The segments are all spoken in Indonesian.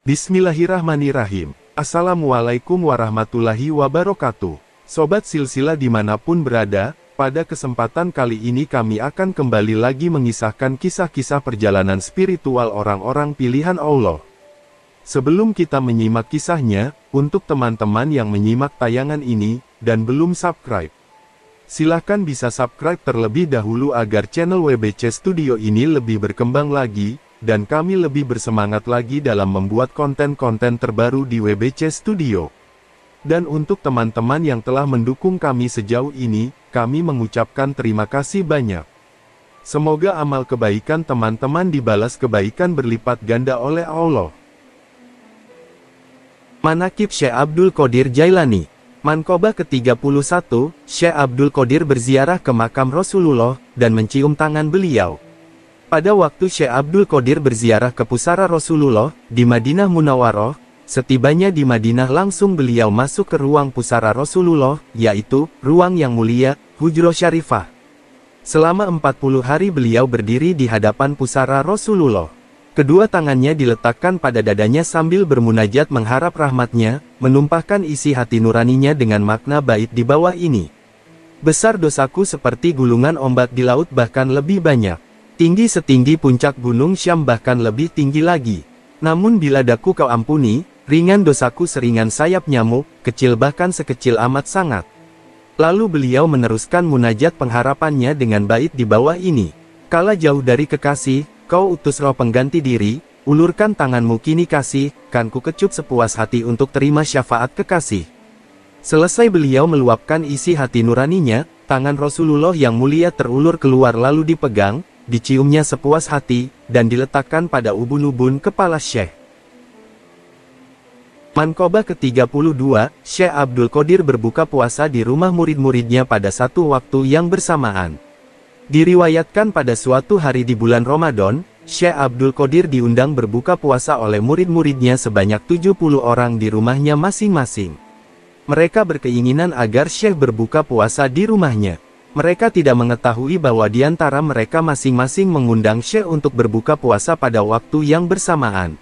Bismillahirrahmanirrahim. Assalamualaikum warahmatullahi wabarakatuh. Sobat Silsilah dimanapun berada, pada kesempatan kali ini kami akan kembali lagi mengisahkan kisah-kisah perjalanan spiritual orang-orang pilihan Allah. Sebelum kita menyimak kisahnya, untuk teman-teman yang menyimak tayangan ini, dan belum subscribe, silahkan bisa subscribe terlebih dahulu agar channel WBC Studio ini lebih berkembang lagi, dan kami lebih bersemangat lagi dalam membuat konten-konten terbaru di WBC Studio. Dan untuk teman-teman yang telah mendukung kami sejauh ini, kami mengucapkan terima kasih banyak. Semoga amal kebaikan teman-teman dibalas kebaikan berlipat ganda oleh Allah. Manaqib Syekh Abdul Qadir Jailani. Manqobah ke-31, Syekh Abdul Qadir berziarah ke makam Rasulullah, dan mencium tangan beliau. Pada waktu Syekh Abdul Qadir berziarah ke pusara Rasulullah, di Madinah Munawwaroh, setibanya di Madinah langsung beliau masuk ke ruang pusara Rasulullah, yaitu, ruang yang mulia, Hujrah Syarifah. Selama 40 hari beliau berdiri di hadapan pusara Rasulullah. Kedua tangannya diletakkan pada dadanya sambil bermunajat mengharap rahmatnya, menumpahkan isi hati nuraninya dengan makna bait di bawah ini. Besar dosaku seperti gulungan ombak di laut bahkan lebih banyak. Tinggi setinggi puncak gunung Syam bahkan lebih tinggi lagi. Namun bila daku kau ampuni, ringan dosaku seringan sayap nyamuk, kecil bahkan sekecil amat sangat. Lalu beliau meneruskan munajat pengharapannya dengan bait di bawah ini. Kala jauh dari kekasih, kau utus roh pengganti diri, ulurkan tanganmu kini kasih, kan ku kecup sepuas hati untuk terima syafaat kekasih. Selesai beliau meluapkan isi hati nuraninya, tangan Rasulullah yang mulia terulur keluar lalu dipegang, diciumnya sepuas hati, dan diletakkan pada ubun-ubun kepala Syekh. Manqobah ke-32, Syekh Abdul Qadir berbuka puasa di rumah murid-muridnya pada satu waktu yang bersamaan. Diriwayatkan pada suatu hari di bulan Ramadan, Syekh Abdul Qadir diundang berbuka puasa oleh murid-muridnya sebanyak 70 orang di rumahnya masing-masing. Mereka berkeinginan agar Syekh berbuka puasa di rumahnya. Mereka tidak mengetahui bahwa di antara mereka masing-masing mengundang Syekh untuk berbuka puasa pada waktu yang bersamaan.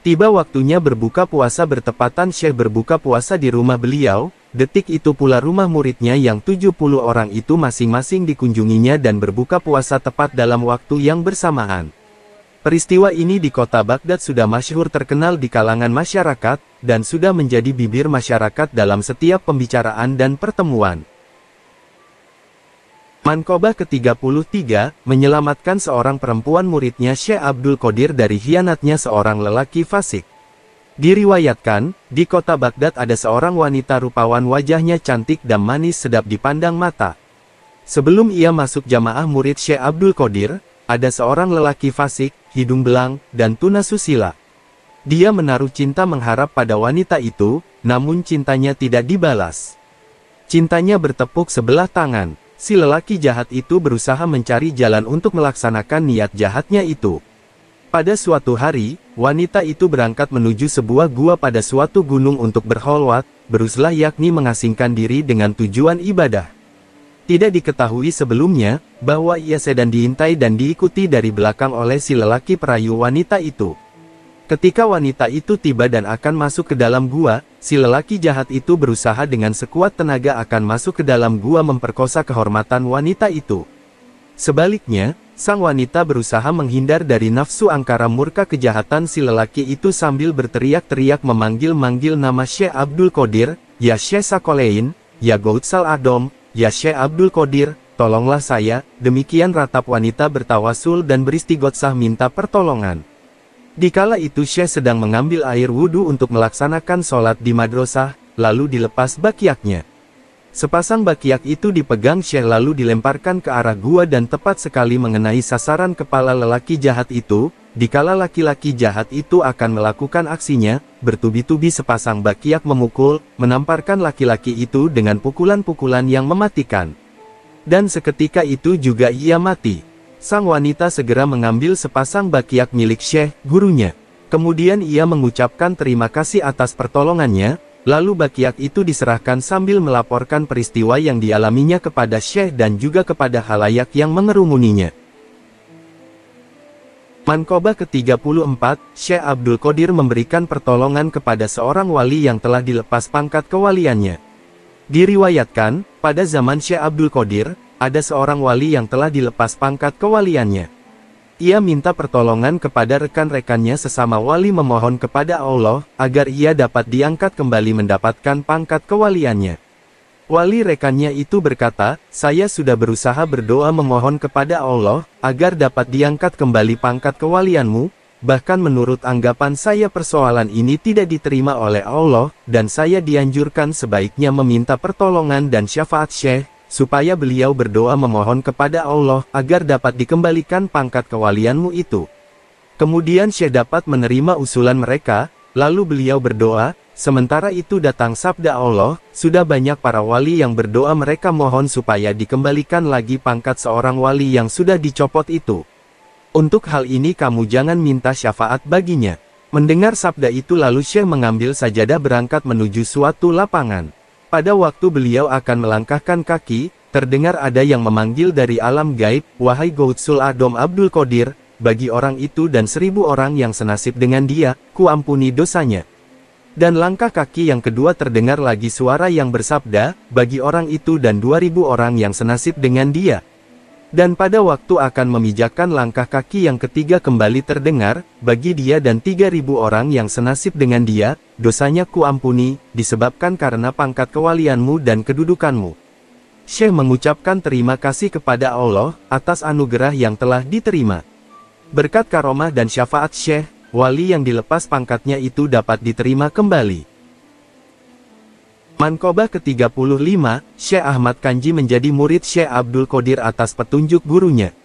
Tiba waktunya berbuka puasa bertepatan Syekh berbuka puasa di rumah beliau, detik itu pula rumah muridnya yang 70 orang itu masing-masing dikunjunginya dan berbuka puasa tepat dalam waktu yang bersamaan. Peristiwa ini di kota Baghdad sudah masyhur terkenal di kalangan masyarakat, dan sudah menjadi bibir masyarakat dalam setiap pembicaraan dan pertemuan. Manqobah ke-33, menyelamatkan seorang perempuan muridnya Syekh Abdul Qadir dari khianatnya seorang lelaki fasik. Diriwayatkan, di kota Baghdad ada seorang wanita rupawan wajahnya cantik dan manis sedap dipandang mata. Sebelum ia masuk jamaah murid Syekh Abdul Qadir, ada seorang lelaki fasik, hidung belang, dan tunasusila. Dia menaruh cinta mengharap pada wanita itu, namun cintanya tidak dibalas. Cintanya bertepuk sebelah tangan. Si lelaki jahat itu berusaha mencari jalan untuk melaksanakan niat jahatnya itu. Pada suatu hari, wanita itu berangkat menuju sebuah gua pada suatu gunung untuk berkholwat, beruzlah yakni mengasingkan diri dengan tujuan ibadah. Tidak diketahui sebelumnya, bahwa ia sedang diintai dan diikuti dari belakang oleh si lelaki perayu wanita itu. Ketika wanita itu tiba dan akan masuk ke dalam gua, si lelaki jahat itu berusaha dengan sekuat tenaga akan masuk ke dalam gua memperkosa kehormatan wanita itu. Sebaliknya, sang wanita berusaha menghindar dari nafsu angkara murka kejahatan si lelaki itu sambil berteriak-teriak memanggil-manggil nama Syekh Abdul Qadir, "Ya Syekh Sakolein, ya Gautsal Adom, ya Syekh Abdul Qadir, tolonglah saya." Demikian ratap wanita bertawasul dan beristighosah minta pertolongan. Dikala itu Syekh sedang mengambil air wudhu untuk melaksanakan sholat di madrasah, lalu dilepas bakiaknya. Sepasang bakiak itu dipegang Syekh lalu dilemparkan ke arah gua dan tepat sekali mengenai sasaran kepala lelaki jahat itu. Dikala laki-laki jahat itu akan melakukan aksinya, bertubi-tubi sepasang bakiak memukul, menamparkan laki-laki itu dengan pukulan-pukulan yang mematikan. Dan seketika itu juga ia mati. Sang wanita segera mengambil sepasang bakiak milik Syekh, gurunya. Kemudian ia mengucapkan terima kasih atas pertolongannya, lalu bakiak itu diserahkan sambil melaporkan peristiwa yang dialaminya kepada Syekh dan juga kepada halayak yang mengerumuninya. Manqobah ke-34, Syekh Abdul Qadir memberikan pertolongan kepada seorang wali yang telah dilepas pangkat kewaliannya. Diriwayatkan, pada zaman Syekh Abdul Qadir, ada seorang wali yang telah dilepas pangkat kewaliannya. Ia minta pertolongan kepada rekan-rekannya sesama wali, memohon kepada Allah, agar ia dapat diangkat kembali mendapatkan pangkat kewaliannya. Wali rekannya itu berkata, saya sudah berusaha berdoa memohon kepada Allah, agar dapat diangkat kembali pangkat kewalianmu, bahkan menurut anggapan saya persoalan ini tidak diterima oleh Allah, dan saya dianjurkan sebaiknya meminta pertolongan dan syafaat Syekh, supaya beliau berdoa memohon kepada Allah, agar dapat dikembalikan pangkat kewalianmu itu. Kemudian Syekh dapat menerima usulan mereka, lalu beliau berdoa. Sementara itu datang sabda Allah, sudah banyak para wali yang berdoa mereka mohon supaya dikembalikan lagi pangkat seorang wali yang sudah dicopot itu. Untuk hal ini kamu jangan minta syafaat baginya. Mendengar sabda itu lalu Syekh mengambil sajadah berangkat menuju suatu lapangan. Pada waktu beliau akan melangkahkan kaki, terdengar ada yang memanggil dari alam gaib, wahai Ghautsul A'dham Abdul Qadir, bagi orang itu dan 1000 orang yang senasib dengan dia, ku ampuni dosanya. Dan langkah kaki yang kedua terdengar lagi suara yang bersabda, bagi orang itu dan 2000 orang yang senasib dengan dia. Dan pada waktu akan memijakkan langkah kaki yang ketiga kembali terdengar, bagi dia dan 3000 orang yang senasib dengan dia, dosanya ku ampuni, disebabkan karena pangkat kewalianmu dan kedudukanmu. Syekh mengucapkan terima kasih kepada Allah, atas anugerah yang telah diterima. Berkat karomah dan syafaat Syekh, wali yang dilepas pangkatnya itu dapat diterima kembali. Manqobah ke-35, Syekh Ahmad Kanji menjadi murid Syekh Abdul Qadir atas petunjuk gurunya.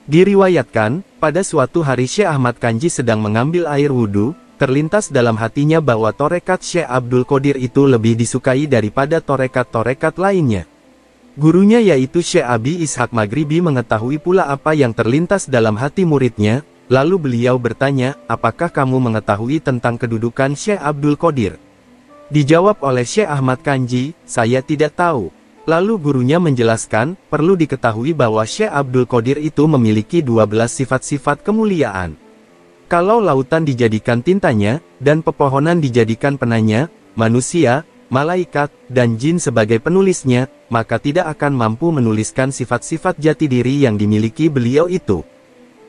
Diriwayatkan, pada suatu hari Syekh Ahmad Kanji sedang mengambil air wudhu, terlintas dalam hatinya bahwa torekat Syekh Abdul Qadir itu lebih disukai daripada torekat-torekat lainnya. Gurunya yaitu Syekh Abi Ishaq Maghribi mengetahui pula apa yang terlintas dalam hati muridnya. Lalu beliau bertanya, apakah kamu mengetahui tentang kedudukan Syekh Abdul Qadir? Dijawab oleh Syekh Ahmad Kanji, saya tidak tahu. Lalu gurunya menjelaskan, perlu diketahui bahwa Syekh Abdul Qadir itu memiliki 12 sifat-sifat kemuliaan. Kalau lautan dijadikan tintanya, dan pepohonan dijadikan penanya, manusia, malaikat, dan jin sebagai penulisnya, maka tidak akan mampu menuliskan sifat-sifat jati diri yang dimiliki beliau itu.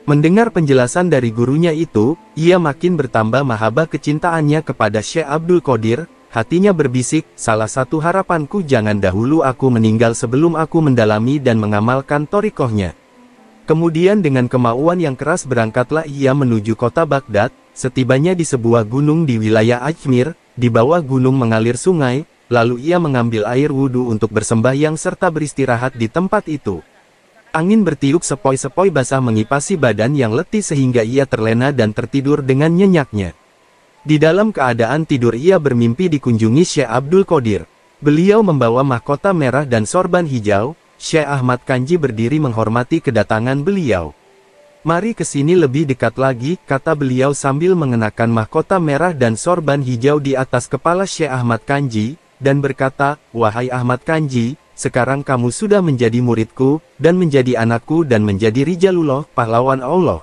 Mendengar penjelasan dari gurunya itu, ia makin bertambah mahabbah kecintaannya kepada Syekh Abdul Qadir, hatinya berbisik, salah satu harapanku jangan dahulu aku meninggal sebelum aku mendalami dan mengamalkan thariqahnya. Kemudian dengan kemauan yang keras berangkatlah ia menuju kota Baghdad, setibanya di sebuah gunung di wilayah Ajmer, di bawah gunung mengalir sungai, lalu ia mengambil air wudhu untuk bersembahyang serta beristirahat di tempat itu. Angin bertiup sepoi-sepoi basah mengipasi badan yang letih sehingga ia terlena dan tertidur dengan nyenyaknya. Di dalam keadaan tidur ia bermimpi dikunjungi Syekh Abdul Qadir. Beliau membawa mahkota merah dan sorban hijau. Syekh Ahmad Kanji berdiri menghormati kedatangan beliau. Mari ke sini lebih dekat lagi, kata beliau sambil mengenakan mahkota merah dan sorban hijau di atas kepala Syekh Ahmad Kanji, dan berkata, wahai Ahmad Kanji, sekarang kamu sudah menjadi muridku, dan menjadi anakku dan menjadi Rijalullah, pahlawan Allah.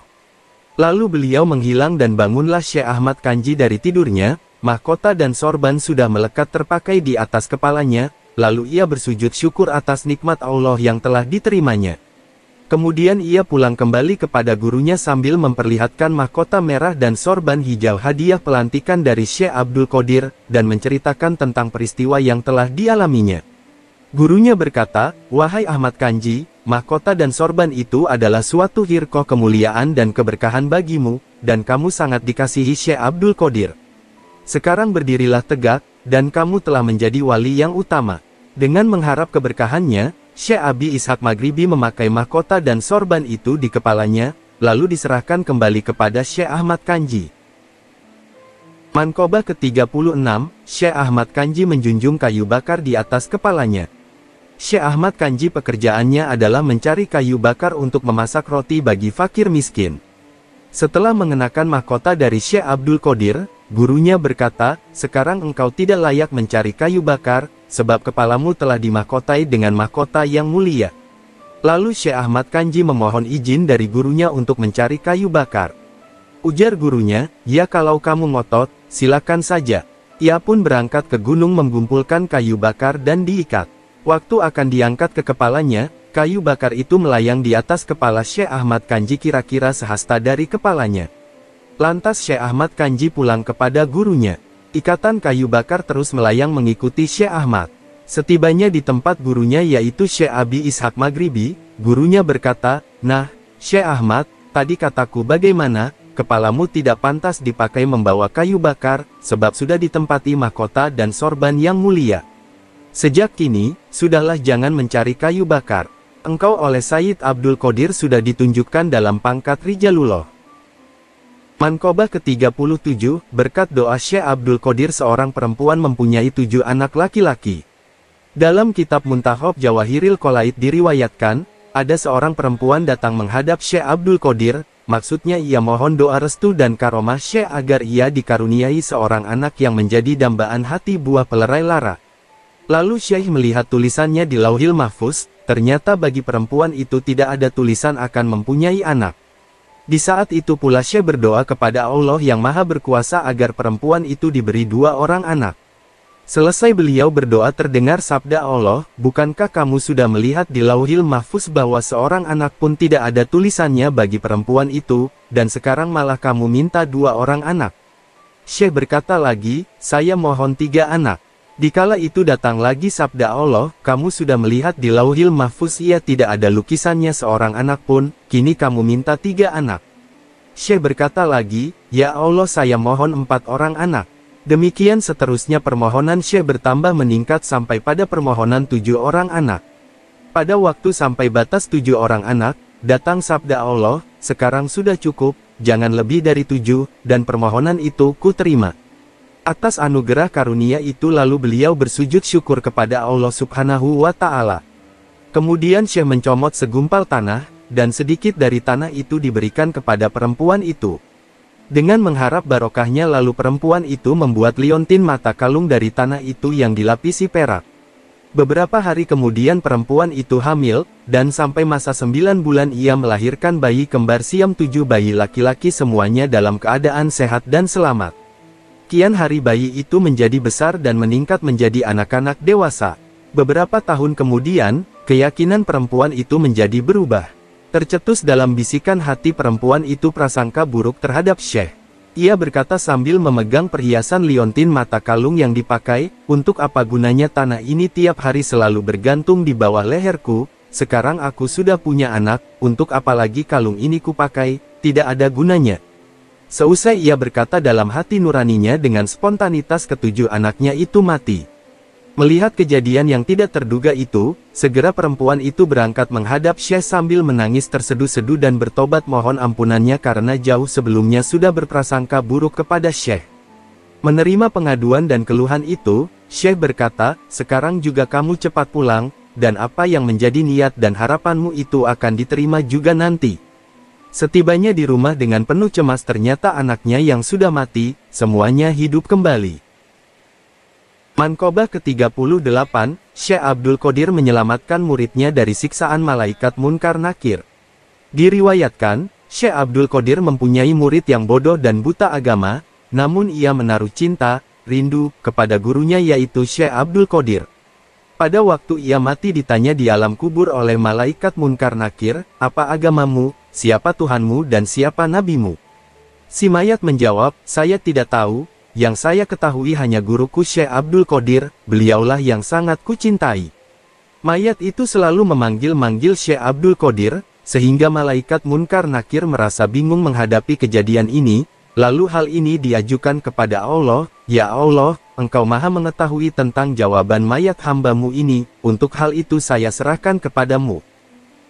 Lalu beliau menghilang dan bangunlah Syekh Ahmad Kanji dari tidurnya, mahkota dan sorban sudah melekat terpakai di atas kepalanya, lalu ia bersujud syukur atas nikmat Allah yang telah diterimanya. Kemudian ia pulang kembali kepada gurunya sambil memperlihatkan mahkota merah dan sorban hijau hadiah pelantikan dari Syekh Abdul Qadir, dan menceritakan tentang peristiwa yang telah dialaminya. Gurunya berkata, wahai Ahmad Kanji, mahkota dan sorban itu adalah suatu hirqah kemuliaan dan keberkahan bagimu, dan kamu sangat dikasihi Syekh Abdul Qadir. Sekarang berdirilah tegak, dan kamu telah menjadi wali yang utama. Dengan mengharap keberkahannya, Syekh Abi Ishaq Maghribi memakai mahkota dan sorban itu di kepalanya, lalu diserahkan kembali kepada Syekh Ahmad Kanji. Manqobah ke-36, Syekh Ahmad Kanji menjunjung kayu bakar di atas kepalanya. Syekh Ahmad Kanji pekerjaannya adalah mencari kayu bakar untuk memasak roti bagi fakir miskin. Setelah mengenakan mahkota dari Syekh Abdul Qadir, gurunya berkata, sekarang engkau tidak layak mencari kayu bakar, sebab kepalamu telah dimahkotai dengan mahkota yang mulia. Lalu Syekh Ahmad Kanji memohon izin dari gurunya untuk mencari kayu bakar. Ujar gurunya, ya kalau kamu ngotot, silakan saja. Ia pun berangkat ke gunung mengumpulkan kayu bakar dan diikat. Waktu akan diangkat ke kepalanya, kayu bakar itu melayang di atas kepala Syekh Ahmad Kanji kira-kira sehasta dari kepalanya. Lantas Syekh Ahmad Kanji pulang kepada gurunya. Ikatan kayu bakar terus melayang mengikuti Syekh Ahmad. Setibanya di tempat gurunya yaitu Syekh Abi Ishak Maghribi, gurunya berkata, "Nah, Syekh Ahmad, tadi kataku bagaimana? Kepalamu tidak pantas dipakai membawa kayu bakar, sebab sudah ditempati mahkota dan sorban yang mulia. Sejak kini, sudahlah jangan mencari kayu bakar. Engkau oleh Sayyid Abdul Qadir sudah ditunjukkan dalam pangkat Rijalullah." Manqobah ke-37, berkat doa Syekh Abdul Qadir seorang perempuan mempunyai 7 anak laki-laki. Dalam kitab Muntahob Jawahiril Qolaid diriwayatkan, ada seorang perempuan datang menghadap Syekh Abdul Qadir, maksudnya ia mohon doa restu dan karomah Syekh agar ia dikaruniai seorang anak yang menjadi dambaan hati buah pelerai lara. Lalu Syekh melihat tulisannya di Lauhil Mahfuz, ternyata bagi perempuan itu tidak ada tulisan akan mempunyai anak. Di saat itu pula Syekh berdoa kepada Allah yang Maha Berkuasa agar perempuan itu diberi 2 orang anak. Selesai beliau berdoa terdengar sabda Allah, bukankah kamu sudah melihat di Lauhil Mahfuz bahwa seorang anak pun tidak ada tulisannya bagi perempuan itu, dan sekarang malah kamu minta 2 orang anak. Syekh berkata lagi, saya mohon 3 anak. Dikala itu datang lagi sabda Allah, kamu sudah melihat di Lauhil Mahfuz ia tidak ada lukisannya seorang anak pun, kini kamu minta 3 anak. Syekh berkata lagi, ya Allah saya mohon 4 orang anak. Demikian seterusnya permohonan Syekh bertambah meningkat sampai pada permohonan 7 orang anak. Pada waktu sampai batas 7 orang anak, datang sabda Allah, sekarang sudah cukup, jangan lebih dari 7, dan permohonan itu ku terima. Atas anugerah karunia itu lalu beliau bersujud syukur kepada Allah Subhanahu wa Ta'ala. Kemudian Syekh mencomot segumpal tanah, dan sedikit dari tanah itu diberikan kepada perempuan itu. Dengan mengharap barokahnya lalu perempuan itu membuat liontin mata kalung dari tanah itu yang dilapisi perak. Beberapa hari kemudian perempuan itu hamil, dan sampai masa 9 bulan ia melahirkan bayi kembar siam 7 bayi laki-laki semuanya dalam keadaan sehat dan selamat. Kian hari bayi itu menjadi besar dan meningkat menjadi anak-anak dewasa. Beberapa tahun kemudian, keyakinan perempuan itu menjadi berubah. Tercetus dalam bisikan hati perempuan itu prasangka buruk terhadap Syekh. Ia berkata sambil memegang perhiasan liontin mata kalung yang dipakai, untuk apa gunanya tanah ini tiap hari selalu bergantung di bawah leherku, sekarang aku sudah punya anak, untuk apa lagi kalung ini kupakai, tidak ada gunanya. Seusai ia berkata dalam hati nuraninya dengan spontanitas ke-7 anaknya itu mati. Melihat kejadian yang tidak terduga itu, segera perempuan itu berangkat menghadap Syekh sambil menangis terseduh-seduh dan bertobat mohon ampunannya karena jauh sebelumnya sudah berprasangka buruk kepada Syekh. Menerima pengaduan dan keluhan itu, Syekh berkata, sekarang juga kamu cepat pulang, dan apa yang menjadi niat dan harapanmu itu akan diterima juga nanti. Setibanya di rumah dengan penuh cemas ternyata anaknya yang sudah mati, semuanya hidup kembali. Manqobah ke-38, Syekh Abdul Qadir menyelamatkan muridnya dari siksaan malaikat Munkar Nakir. Diriwayatkan, Syekh Abdul Qadir mempunyai murid yang bodoh dan buta agama, namun ia menaruh cinta, rindu, kepada gurunya yaitu Syekh Abdul Qadir. Pada waktu ia mati ditanya di alam kubur oleh malaikat Munkar Nakir, apa agamamu, siapa Tuhanmu dan siapa nabimu? Si mayat menjawab, saya tidak tahu. Yang saya ketahui hanya guruku Syekh Abdul Qadir, beliaulah yang sangat kucintai. Mayat itu selalu memanggil-manggil Syekh Abdul Qadir, sehingga malaikat Munkar Nakir merasa bingung menghadapi kejadian ini, lalu hal ini diajukan kepada Allah, ya Allah, Engkau maha mengetahui tentang jawaban mayat hambamu ini, untuk hal itu saya serahkan kepadamu.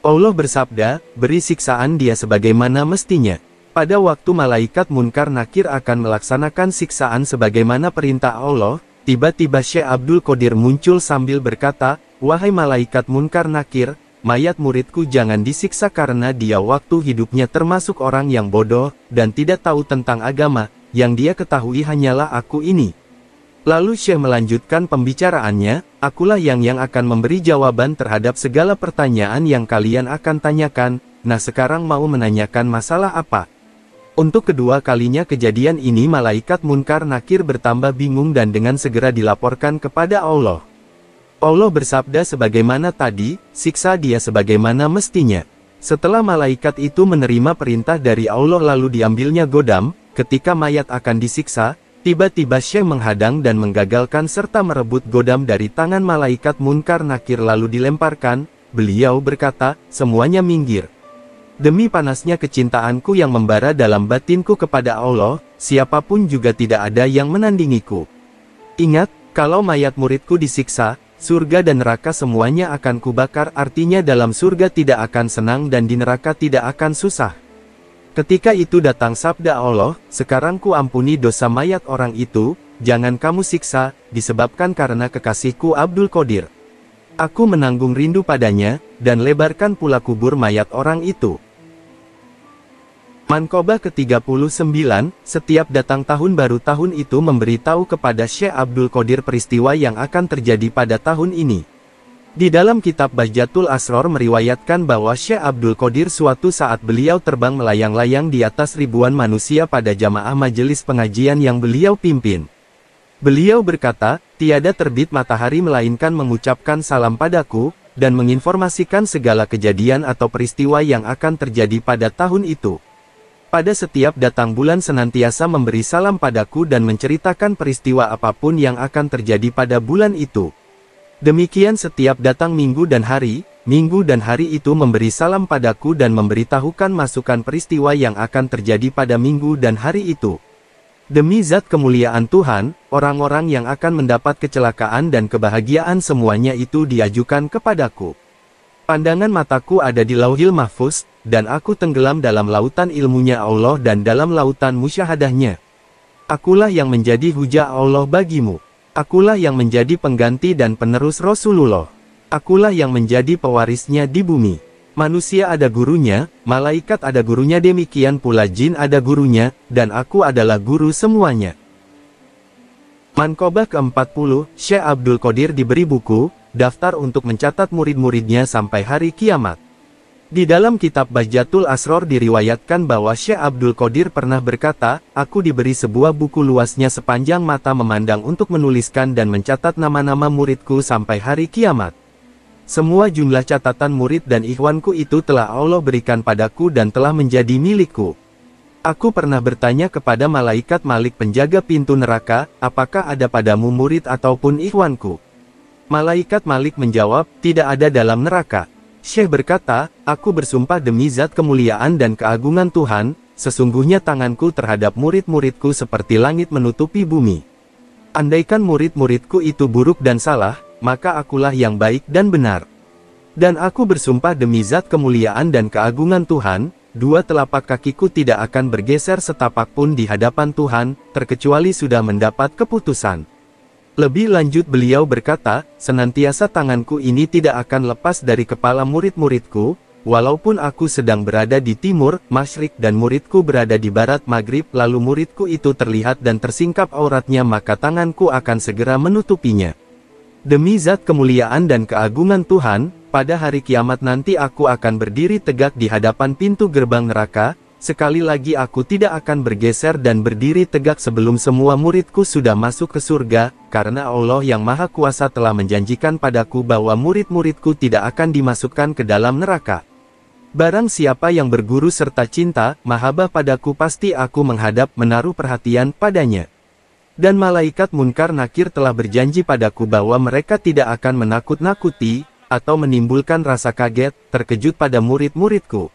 Allah bersabda, beri siksaan dia sebagaimana mestinya. Pada waktu malaikat Munkar Nakir akan melaksanakan siksaan sebagaimana perintah Allah, tiba-tiba Syekh Abdul Qadir muncul sambil berkata, wahai malaikat Munkar Nakir, mayat muridku jangan disiksa karena dia waktu hidupnya termasuk orang yang bodoh, dan tidak tahu tentang agama, yang dia ketahui hanyalah aku ini. Lalu Syekh melanjutkan pembicaraannya, akulah yang akan memberi jawaban terhadap segala pertanyaan yang kalian akan tanyakan, nah sekarang mau menanyakan masalah apa? Untuk kedua kalinya kejadian ini malaikat Munkar Nakir bertambah bingung dan dengan segera dilaporkan kepada Allah. Allah bersabda sebagaimana tadi, siksa dia sebagaimana mestinya. Setelah malaikat itu menerima perintah dari Allah lalu diambilnya Godam, ketika mayat akan disiksa, tiba-tiba Syekh menghadang dan menggagalkan serta merebut Godam dari tangan malaikat Munkar Nakir lalu dilemparkan. Beliau berkata, semuanya minggir. Demi panasnya kecintaanku yang membara dalam batinku kepada Allah, siapapun juga tidak ada yang menandingiku. Ingat, kalau mayat muridku disiksa, surga dan neraka semuanya akan kubakar, artinya dalam surga tidak akan senang dan di neraka tidak akan susah. Ketika itu datang sabda Allah, sekarang ku ampuni dosa mayat orang itu, jangan kamu siksa, disebabkan karena kekasihku Abdul Qadir. Aku menanggung rindu padanya, dan lebarkan pula kubur mayat orang itu. Manqobah ke-39, setiap datang tahun baru tahun itu memberitahu kepada Syekh Abdul Qadir peristiwa yang akan terjadi pada tahun ini. Di dalam kitab Bahjatul Asror meriwayatkan bahwa Syekh Abdul Qadir suatu saat beliau terbang melayang-layang di atas ribuan manusia pada jamaah majelis pengajian yang beliau pimpin. Beliau berkata, tiada terbit matahari melainkan mengucapkan salam padaku, dan menginformasikan segala kejadian atau peristiwa yang akan terjadi pada tahun itu. Pada setiap datang bulan senantiasa memberi salam padaku dan menceritakan peristiwa apapun yang akan terjadi pada bulan itu. Demikian setiap datang minggu dan hari itu memberi salam padaku dan memberitahukan masukan peristiwa yang akan terjadi pada minggu dan hari itu. Demi zat kemuliaan Tuhan, orang-orang yang akan mendapat kecelakaan dan kebahagiaan semuanya itu diajukan kepadaku. Pandangan mataku ada di Lauhil Mahfuz, dan aku tenggelam dalam lautan ilmunya Allah dan dalam lautan musyahadahnya. Akulah yang menjadi hujah Allah bagimu. Akulah yang menjadi pengganti dan penerus Rasulullah. Akulah yang menjadi pewarisnya di bumi. Manusia ada gurunya, malaikat ada gurunya, demikian pula jin ada gurunya, dan aku adalah guru semuanya. Manqobah ke-40, Syekh Abdul Qadir diberi buku, daftar untuk mencatat murid-muridnya sampai hari kiamat. Di dalam kitab Bahjatul Asror diriwayatkan bahwa Syekh Abdul Qadir pernah berkata, aku diberi sebuah buku luasnya sepanjang mata memandang untuk menuliskan dan mencatat nama-nama muridku sampai hari kiamat. Semua jumlah catatan murid dan ikhwanku itu telah Allah berikan padaku dan telah menjadi milikku. Aku pernah bertanya kepada malaikat Malik penjaga pintu neraka, apakah ada padamu murid ataupun ikhwanku? Malaikat Malik menjawab, tidak ada dalam neraka. Syekh berkata, aku bersumpah demi zat kemuliaan dan keagungan Tuhan, sesungguhnya tanganku terhadap murid-muridku seperti langit menutupi bumi. Andaikan murid-muridku itu buruk dan salah, maka akulah yang baik dan benar. Dan aku bersumpah demi zat kemuliaan dan keagungan Tuhan, dua telapak kakiku tidak akan bergeser setapak pun di hadapan Tuhan, terkecuali sudah mendapat keputusan. Lebih lanjut beliau berkata, senantiasa tanganku ini tidak akan lepas dari kepala murid-muridku, walaupun aku sedang berada di timur, masyrik dan muridku berada di barat maghrib, lalu muridku itu terlihat dan tersingkap auratnya maka tanganku akan segera menutupinya. Demi zat kemuliaan dan keagungan Tuhan, pada hari kiamat nanti aku akan berdiri tegak di hadapan pintu gerbang neraka, sekali lagi aku tidak akan bergeser dan berdiri tegak sebelum semua muridku sudah masuk ke surga, karena Allah yang Maha Kuasa telah menjanjikan padaku bahwa murid-muridku tidak akan dimasukkan ke dalam neraka. Barang siapa yang berguru serta cinta, mahabbah padaku pasti aku menghadap menaruh perhatian padanya. Dan malaikat Munkar Nakir telah berjanji padaku bahwa mereka tidak akan menakut-nakuti, atau menimbulkan rasa kaget, terkejut pada murid-muridku.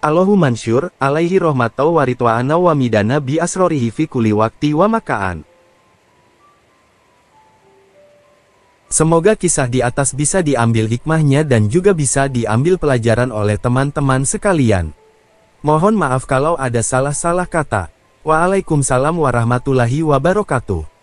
Allahu mansyur, alaihi rahmatau wa ridwana wa midana bi asrorihi fi kulli waqti wa makaan. Semoga kisah di atas bisa diambil hikmahnya dan juga bisa diambil pelajaran oleh teman-teman sekalian. Mohon maaf kalau ada salah-salah kata. Waalaikumsalam warahmatullahi wabarakatuh.